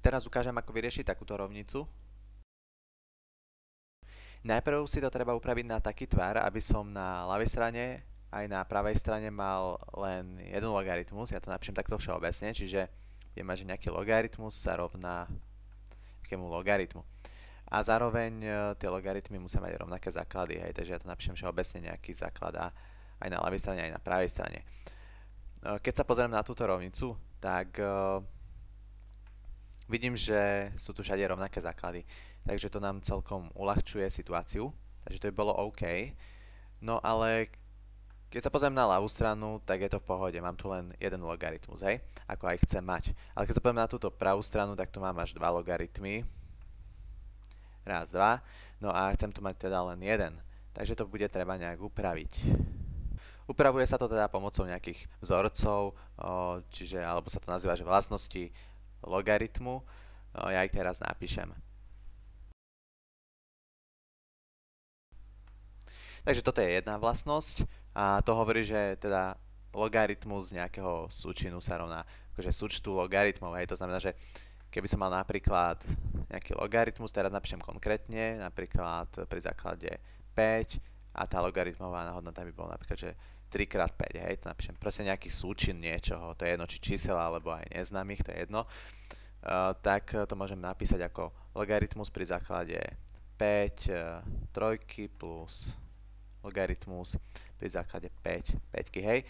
Teraz ukážem, ako vyriešiť takúto rovnicu. Najprv si to treba upraviť na taký tvar, aby som na ľavej strane aj na pravej strane mal len jeden logaritmus. Ja to napíšem takto všeobecne, čiže budem mať, že nejaký logaritmus sa rovná nejakému logaritmu. A zároveň tie logaritmy musia mať rovnaké základy, hej, takže ja to napíšem všeobecne nejaký základ aj na ľavej strane, aj na pravej strane. Keď sa pozriem na túto rovnicu, tak vidím, že sú tu všade rovnaké základy, takže to nám celkom uľahčuje situáciu, takže to by bolo OK. No ale keď sa pozriem na ľavú stranu, tak je to v pohode, mám tu len jeden logaritmus, hej, ako aj chcem mať. Ale keď sa pozriem na túto pravú stranu, tak tu mám až dva logaritmy. Raz, dva. No a chcem tu mať teda len jeden, takže to bude treba nejak upraviť. Upravuje sa to teda pomocou nejakých vzorcov, čiže, alebo sa to nazýva, že vlastnosti logaritmu. Ja ich teraz napíšem. Takže toto je jedna vlastnosť a to hovorí, že teda logaritmus nejakého súčinu sa rovná akože súčtu logaritmov. Hej. To znamená, že keby som mal napríklad nejaký logaritmus, teraz napíšem konkrétne, napríklad pri základe 5 a tá logaritmová hodnota by bola napríklad, že 3x5, hej, to napíšem proste nejaký súčin niečoho, to je jedno, či čísel alebo aj neznámych, to je jedno, tak to môžem napísať ako logaritmus pri základe 5 trojky plus logaritmus pri základe 5 päťky, hej.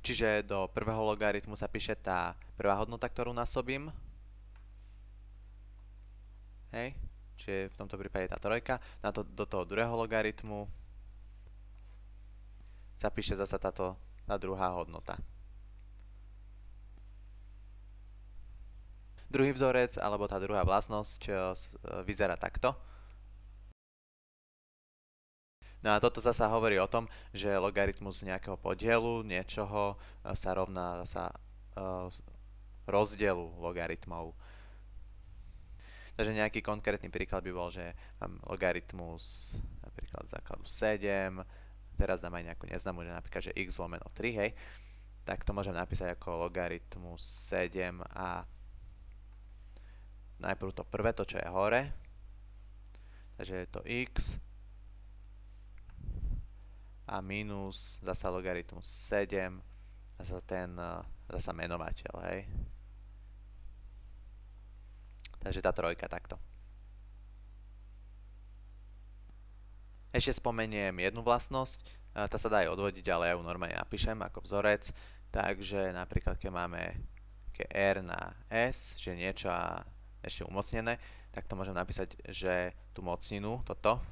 Čiže do prvého logaritmu sa píše tá prvá hodnota, ktorú násobím, hej, čiže v tomto prípade tá trojka, do toho druhého logaritmu sa píše zasa tá druhá hodnota. Druhý vzorec, alebo tá druhá vlastnosť vyzerá takto. No a toto zasa hovorí o tom, že logaritmus nejakého podielu niečoho sa rovná zasa rozdielu logaritmov. Takže nejaký konkrétny príklad by bol, že mám logaritmus napríklad základu 7, teraz dám aj nejakú neznámu, že napríklad, že x lomeno 3, hej, tak to môžem napísať ako logaritmus 7 a najprv to prvé, to čo je hore, takže je to x a minus zasa logaritmus 7 zasa menovateľ, hej. Takže tá trojka takto. Ešte spomeniem jednu vlastnosť, tá sa dá aj odvodiť, ale ja ju normálne napíšem ako vzorec, takže napríklad keď máme r na s, že niečo a ešte umocnené, tak to môžem napísať, že tú mocninu, toto,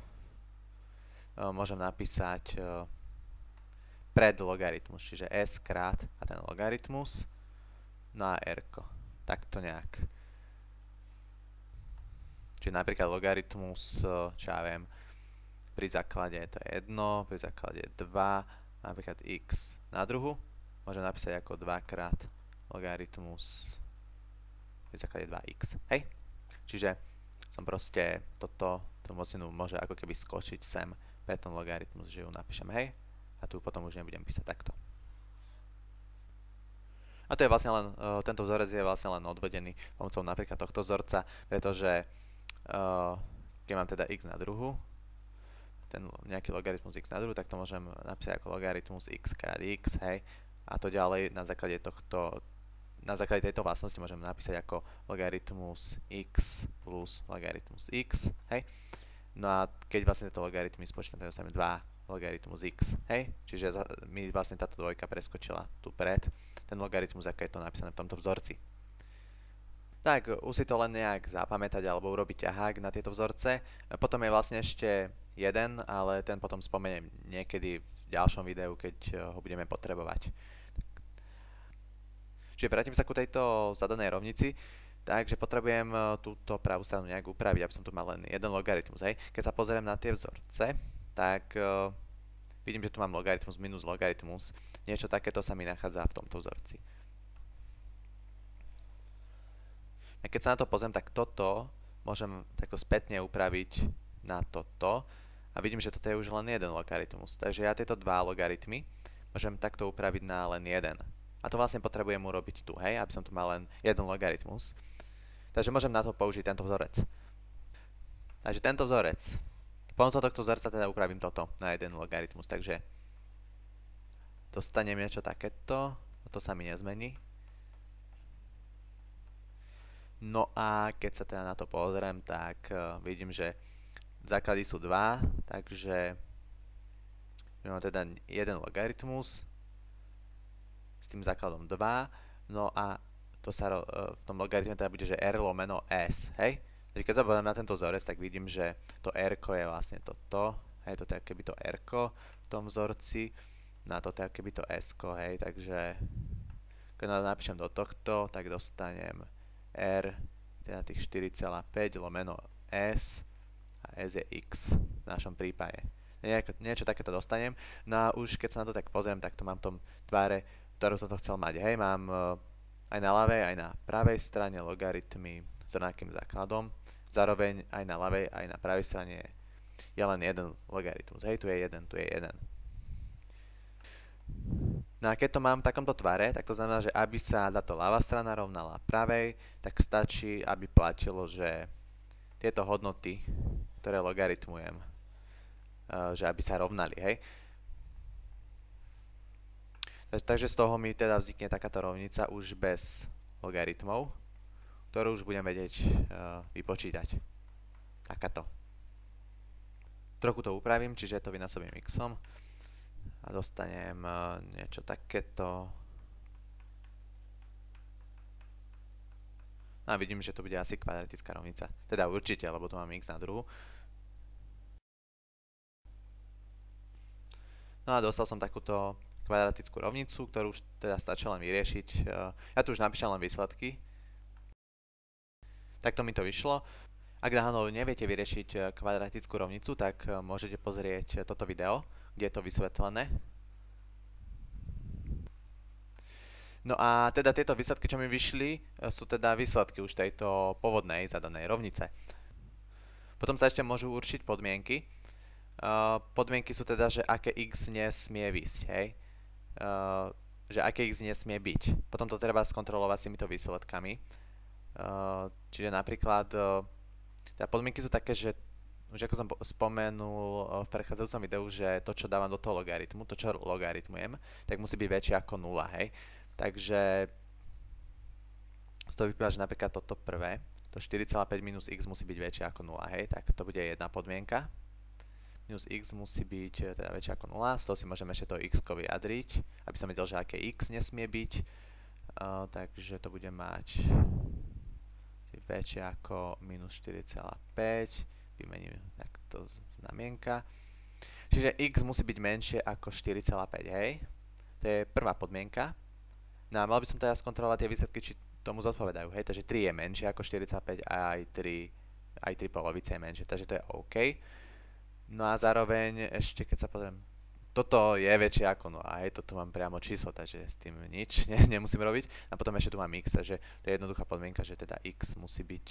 môžem napísať pred logaritmus, čiže s krát a ten logaritmus na r, takto nejak. Čiže napríklad logaritmus, čo ja viem, pri základe to je 1, pri základe 2, napríklad x na druhu, môžem napísať ako 2 krát logaritmus pri základe 2x, hej? Čiže som proste tú mocninu môže ako keby skočiť sem pre ten logaritmus, že ju napíšem, hej? A tu potom už nebudem písať takto. A to je vlastne len, tento vzorec je vlastne len odvedený pomocou napríklad tohto vzorca, pretože keď mám teda x na druhu, ten nejaký logaritmus x na druhu, tak to môžem napísať ako logaritmus x krát x, hej, a to ďalej na základe tejto vlastnosti môžem napísať ako logaritmus x plus logaritmus x, hej. No a keď vlastne tieto logaritmy spočítame, tak dostaneme 2 logaritmus x, hej, čiže mi vlastne táto dvojka preskočila tu pred ten logaritmus, ako je to napísané v tomto vzorci. Tak, už si to len nejak zapamätať alebo urobiť ťahák na tieto vzorce. Potom je vlastne ešte jeden, ale ten potom spomeniem niekedy v ďalšom videu, keď ho budeme potrebovať. Čiže vrátim sa ku tejto zadanej rovnici, takže potrebujem túto pravú stranu nejak upraviť, aby som tu mal len jeden logaritmus. Hej. Keď sa pozriem na tie vzorce, tak vidím, že tu mám logaritmus minus logaritmus. Niečo takéto sa mi nachádza v tomto vzorci. A keď sa na to pozriem, tak toto môžem takto spätne upraviť na toto a vidím, že toto je už len jeden logaritmus. Takže ja tieto dva logaritmy môžem takto upraviť na len jeden. A to vlastne potrebujem urobiť tu, hej, aby som tu mal len jeden logaritmus. Takže môžem na to použiť tento vzorec. Takže tento vzorec. Pomocou tohto vzorca teda upravím toto na jeden logaritmus. Takže dostanem niečo takéto. To sa mi nezmení. No a keď sa teda na to pozriem, tak vidím, že základy sú 2, takže máme teda jeden logaritmus s tým základom 2, no a to sa v tom logaritme teda bude, že r lomeno s, hej? Takže keď sa pozriem na tento vzorec, tak vidím, že to r je vlastne toto, hej, toto je keby to r v tom vzorci, na toto je keby to s, hej, takže keď napíšem do tohto, tak dostanem r, teda tých 4,5 lomeno s, a s je x v našom prípade. Niečo takéto dostanem. No a už keď sa na to tak pozriem, tak to mám v tom tvare, ktorú som to chcel mať. Hej, mám aj na ľavej, aj na pravej strane logaritmy s rovnakým základom. Zároveň aj na ľavej, aj na pravej strane je len jeden logaritmus. Hej, tu je jeden, tu je jeden. No a keď to mám v takomto tvare, tak to znamená, že aby sa táto ľavá strana rovnala pravej, tak stačí, aby platilo, že tieto hodnoty, ktoré logaritmujem, že aby sa rovnali, hej. Takže z toho mi teda vznikne takáto rovnica už bez logaritmov, ktorú už budem vedieť vypočítať. Takáto. Trochu to upravím, čiže to vynásobím x-om a dostanem niečo takéto. No a vidím, že to bude asi kvadratická rovnica. Teda určite, lebo tu mám x na druhu. No a dostal som takúto kvadratickú rovnicu, ktorú už teda stačí len vyriešiť. Ja tu už napíšem len výsledky. Takto mi to vyšlo. Ak náhodou neviete vyriešiť kvadratickú rovnicu, tak môžete pozrieť toto video, kde je to vysvetlené. No a teda tieto výsledky, čo mi vyšli, sú teda výsledky už tejto pôvodnej zadanej rovnice. Potom sa ešte môžu určiť podmienky. Podmienky sú teda, že aké x nesmie výsť, hej? Že aké x nesmie byť. Potom to treba skontrolovať s týmito výsledkami. Čiže napríklad, teda podmienky sú také, že už ako som spomenul v predchádzajúcom videu, že to, čo dávam do toho logaritmu, to, čo logaritmujem, tak musí byť väčšie ako 0, hej? Takže z toho vyplýva, že napríklad toto prvé, to 4,5 minus x musí byť väčšie ako 0, hej? Tak to bude jedna podmienka. Minus x musí byť teda väčšie ako 0, z toho si môžeme ešte to x vyjadriť, aby som vedel, že aké x nesmie byť. Takže to bude mať väčšie ako minus 4,5, vymením takto znamienka. Čiže x musí byť menšie ako 4,5, hej? To je prvá podmienka. No a mal by som teda skontrolovať tie výsledky, či tomu zodpovedajú, hej? Takže 3 je menšie ako 45 a aj 3 polovice je menšie, takže to je OK. No a zároveň ešte keď sa pozriem, toto je väčšie ako 0, hej, toto mám priamo číslo, takže s tým nič nemusím robiť. A potom ešte tu mám x, takže to je jednoduchá podmienka, že teda x musí byť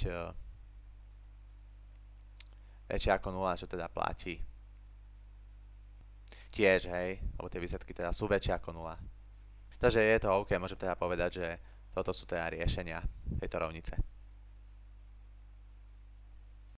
väčšie ako 0, čo teda platí. Tiež, hej, lebo tie výsledky teda sú väčšie ako 0. Takže je to OK, môžem teda povedať, že toto sú teda riešenia tejto rovnice.